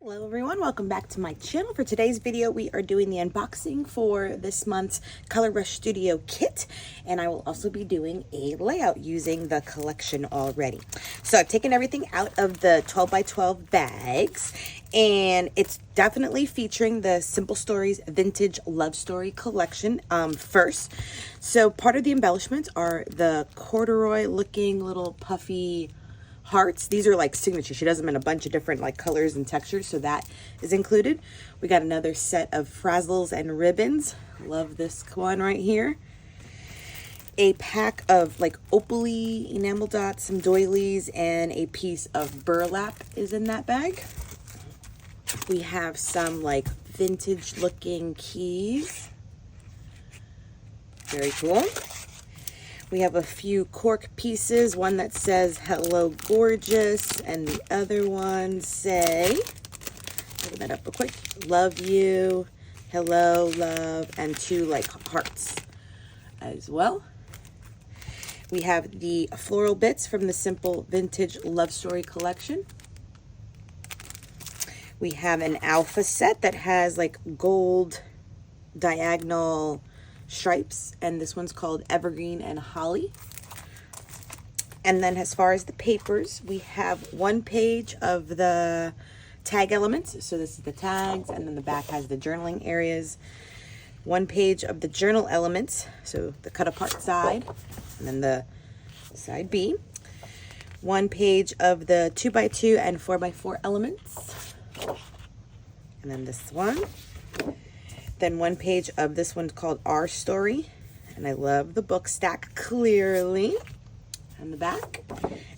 Hello everyone, welcome back to my channel. For today's video, we are doing the unboxing for this month's Color Rush Studio kit, and I will also be doing a layout using the collection already. So I've taken everything out of the 12 by 12 bags, and it's definitely featuring the Simple Stories Vintage Love Story collection first. So part of the embellishments are the corduroy looking little puffy hearts. These are like signature. She does them in a bunch of different like colors and textures, so that is included. We got another set of frazzles and ribbons. Love this one right here. A pack of like opaly enamel dots, some doilies, and a piece of burlap is in that bag. We have some like vintage looking keys. Very cool. We have a few cork pieces, one that says hello gorgeous, and the other one say, open that up real quick, love you, hello, love, and two like hearts as well. We have the floral bits from the Simple Vintage Love Story collection. We have an alpha set that has like gold diagonal stripes, and this one's called Evergreen and Holly. And then as far as the papers, we have one page of the tag elements. So this is the tags, and then the back has the journaling areas. One page of the journal elements, so the cut apart side, and then the side B. One page of the 2x2 and 4x4 elements. And then this one. Then one page of this one's called Our Story. And I love the book stack clearly on the back.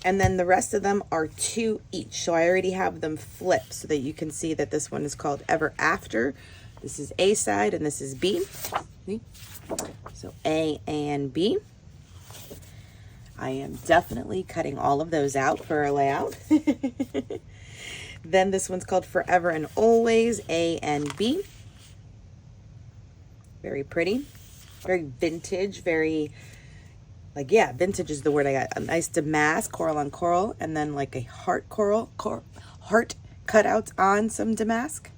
And then the rest of them are two each. So I already have them flipped so that you can see that this one is called Ever After. This is A side and this is B. See? So A and B. I am definitely cutting all of those out for our layout. Then this one's called Forever and Always, A and B. Very pretty, very vintage, very, like, yeah, vintage is the word I got. A nice damask, coral on coral, and then like a heart heart cutouts on some damask.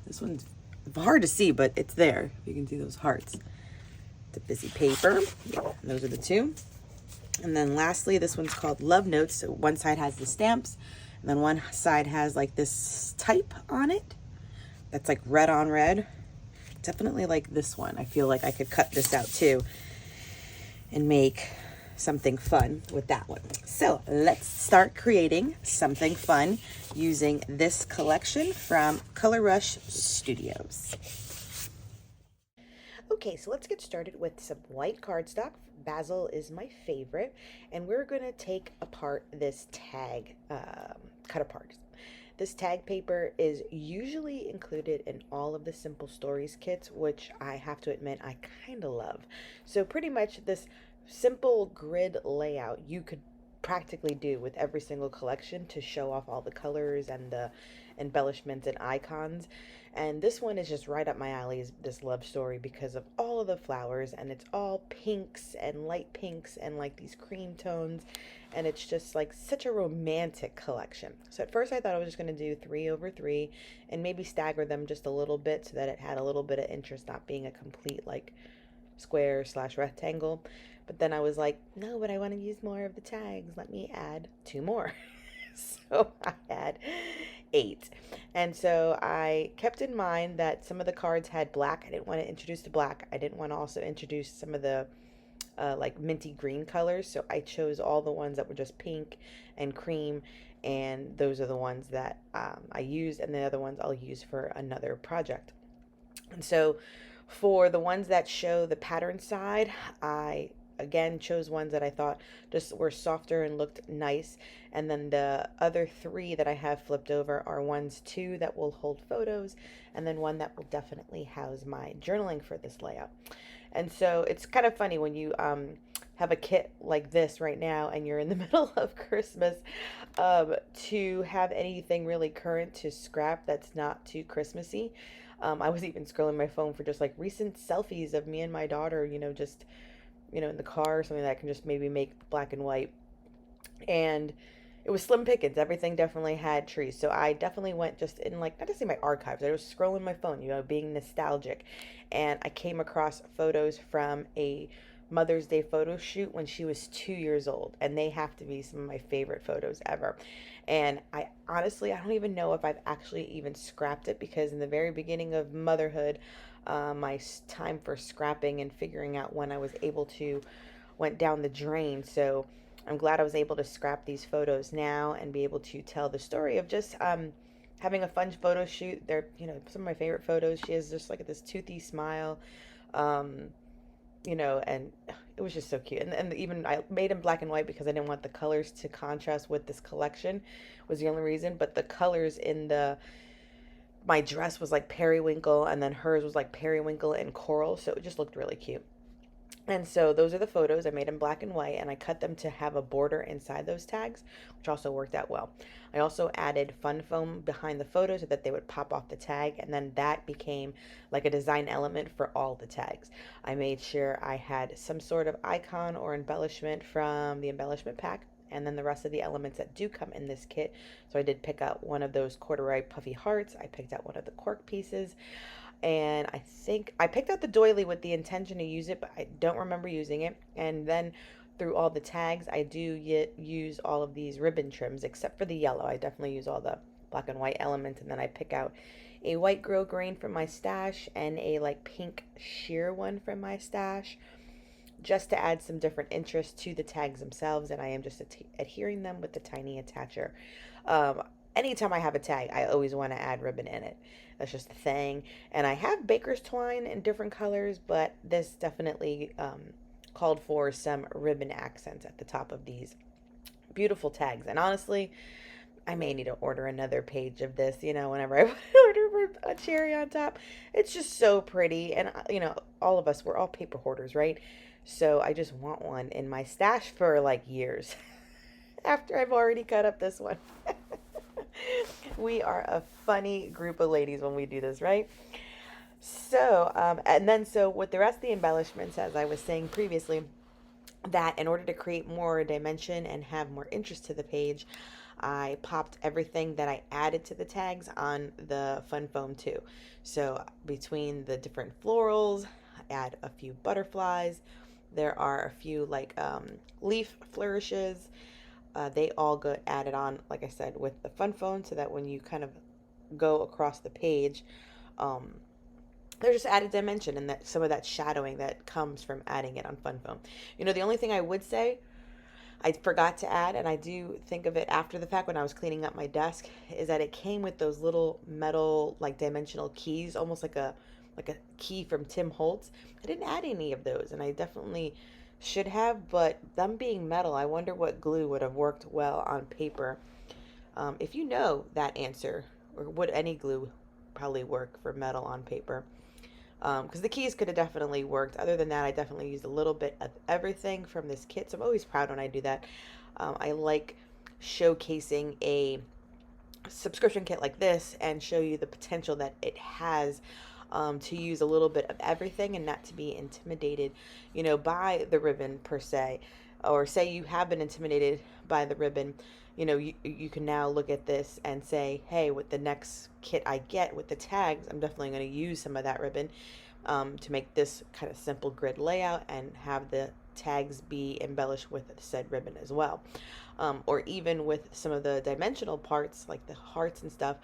This one's hard to see, but it's there. You can see those hearts. It's a busy paper. Yeah, those are the two. And then lastly, this one's called Love Notes. So one side has the stamps, and then one side has like this type on it. That's like red on red. Definitely like this one. I feel like I could cut this out too and make something fun with that one. So let's start creating something fun using this collection from Color Rush Studios. Okay, so let's get started with some white cardstock. Basil is my favorite, and we're gonna take apart this tag cut apart. This tag paper is usually included in all of the Simple Stories kits, which I have to admit I kind of love. So pretty much this simple grid layout you could practically do with every single collection to show off all the colors and the embellishments and icons. And this one is just right up my alley, this love story, because of all of the flowers, and it's all pinks and light pinks and like these cream tones, and it's just like such a romantic collection. So at first I thought I was just going to do 3 over 3 and maybe stagger them just a little bit so that it had a little bit of interest, not being a complete like square / rectangle. But then I was like, no, but I want to use more of the tags. Let me add 2 more. So I had 8. And so I kept in mind that some of the cards had black. I didn't want to introduce the black. I didn't want to also introduce some of the like minty green colors. So I chose all the ones that were just pink and cream. And those are the ones that I used. And the other ones I'll use for another project. And so for the ones that show the pattern side, I again chose ones that I thought just were softer and looked nice. And then the other 3 that I have flipped over are ones 2 that will hold photos, and then one that will definitely house my journaling for this layout. And so it's kind of funny when you have a kit like this right now and you're in the middle of Christmas, to have anything really current to scrap that's not too Christmassy. I was even scrolling my phone for just like recent selfies of me and my daughter, just in the car or something that I can just maybe make black and white. And it was slim pickings. Everything definitely had trees. So I definitely went just in, like, not to say my archives. I was scrolling my phone, being nostalgic. And I came across photos from a Mother's Day photo shoot when she was 2 years old. And they have to be some of my favorite photos ever. And I honestly, I don't even know if I've actually even scrapped it, because in the very beginning of motherhood, my time for scrapping and figuring out when I was able to went down the drain. So I'm glad I was able to scrap these photos now and be able to tell the story of just having a fun photo shoot. They're, some of my favorite photos. She has just like this toothy smile, um, and it was just so cute. And even I made them black and white because I didn't want the colors to contrast with this collection, was the only reason. But the colors in my dress was like periwinkle, and then hers was like periwinkle and coral, so it just looked really cute. And so those are the photos. I made them black and white, and I cut them to have a border inside those tags, which also worked out well. I also added fun foam behind the photo so that they would pop off the tag, and then that became like a design element for all the tags. I made sure I had some sort of icon or embellishment from the embellishment pack, and then the rest of the elements that do come in this kit. So I did pick out one of those corduroy puffy hearts. I picked out one of the cork pieces. And I think I picked out the doily with the intention to use it, but I don't remember using it. And then through all the tags, I do use all of these ribbon trims, except for the yellow. I definitely use all the black and white elements, and then I pick out a white grosgrain from my stash and a like pink sheer one from my stash, just to add some different interest to the tags themselves. And I am just adhering them with the tiny attacher. Anytime I have a tag, I always want to add ribbon in it. That's just the thing. And I have baker's twine in different colors, but this definitely called for some ribbon accents at the top of these beautiful tags. And honestly, I may need to order another page of this, whenever I order a cherry on top. It's just so pretty. And, all of us, we're all paper hoarders, right? So I just want one in my stash for like years after I've already cut up this one. We are a funny group of ladies when we do this, right? So, and then so with the rest of the embellishments, as I was saying previously, that in order to create more dimension and have more interest to the page, I popped everything that I added to the tags on the fun foam too. So between the different florals, I add a few butterflies. There are a few like leaf flourishes. They all get added on, like I said, with the fun foam, so that when you kind of go across the page, um, they're just added dimension, and that some of that shadowing that comes from adding it on fun foam. The only thing I would say I forgot to add, and I do think of it after the fact when I was cleaning up my desk, is that it came with those little metal like dimensional keys, almost like a key from Tim Holtz. I didn't add any of those, and I definitely should have, but them being metal, I wonder what glue would have worked well on paper. If you know that answer, or would any glue probably work for metal on paper? Because the keys could have definitely worked. Other than that, I definitely used a little bit of everything from this kit, so I'm always proud when I do that. I like showcasing a subscription kit like this and show you the potential that it has, to use a little bit of everything and not to be intimidated, by the ribbon per se. Or say you have been intimidated by the ribbon, you can now look at this and say, hey, with the next kit I get with the tags, I'm definitely going to use some of that ribbon, to make this kind of simple grid layout and have the tags be embellished with said ribbon as well. Or even with some of the dimensional parts like the hearts and stuff,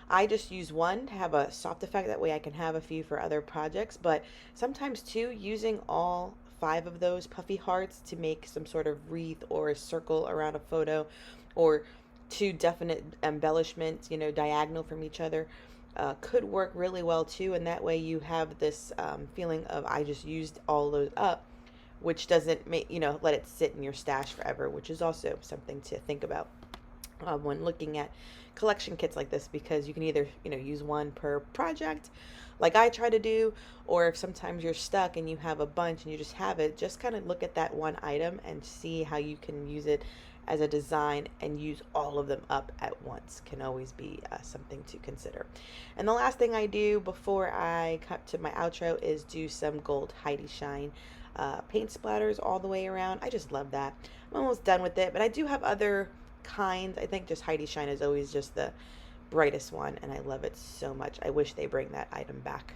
I just use one to have a soft effect. That way I can have a few for other projects. But sometimes too, using all 5 of those puffy hearts to make some sort of wreath or a circle around a photo, or 2 definite embellishments, diagonal from each other, could work really well too. And that way you have this feeling of, I just used all those up, which doesn't make, let it sit in your stash forever, which is also something to think about when looking at collection kits like this, because you can either use one per project like I try to do, or if sometimes you're stuck and you have a bunch and you just have it, just kind of look at that one item and see how you can use it as a design, and use all of them up at once can always be something to consider. And the last thing I do before I cut to my outro is do some gold Heidi Shine paint splatters all the way around. I just love that. I'm almost done with it, but I do have other kinds. I think just Heidi Shine is always just the brightest one, and I love it so much. I wish they bring that item back.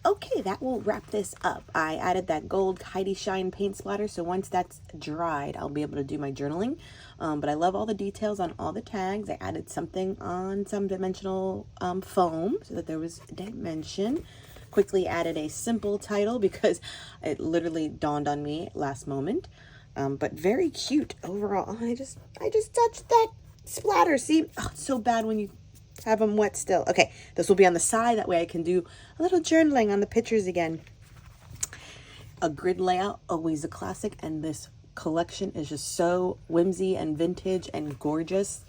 Okay, that will wrap this up. I added that gold Heidi Shine paint splatter, so once that's dried, I'll be able to do my journaling. But I love all the details on all the tags. I added something on some dimensional foam so that there was dimension. Quickly added a simple title because it literally dawned on me last moment. But very cute overall. I just touched that splatter. See, oh, it's so bad when you have them wet still. Okay, this will be on the side. That way I can do a little journaling on the pictures again. A grid layout, always a classic. And this collection is just so whimsy and vintage and gorgeous.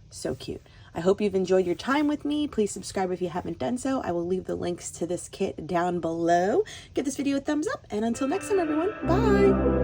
So cute. I hope you've enjoyed your time with me. Please subscribe if you haven't done so. I will leave the links to this kit down below. Give this video a thumbs up. And until next time, everyone, bye.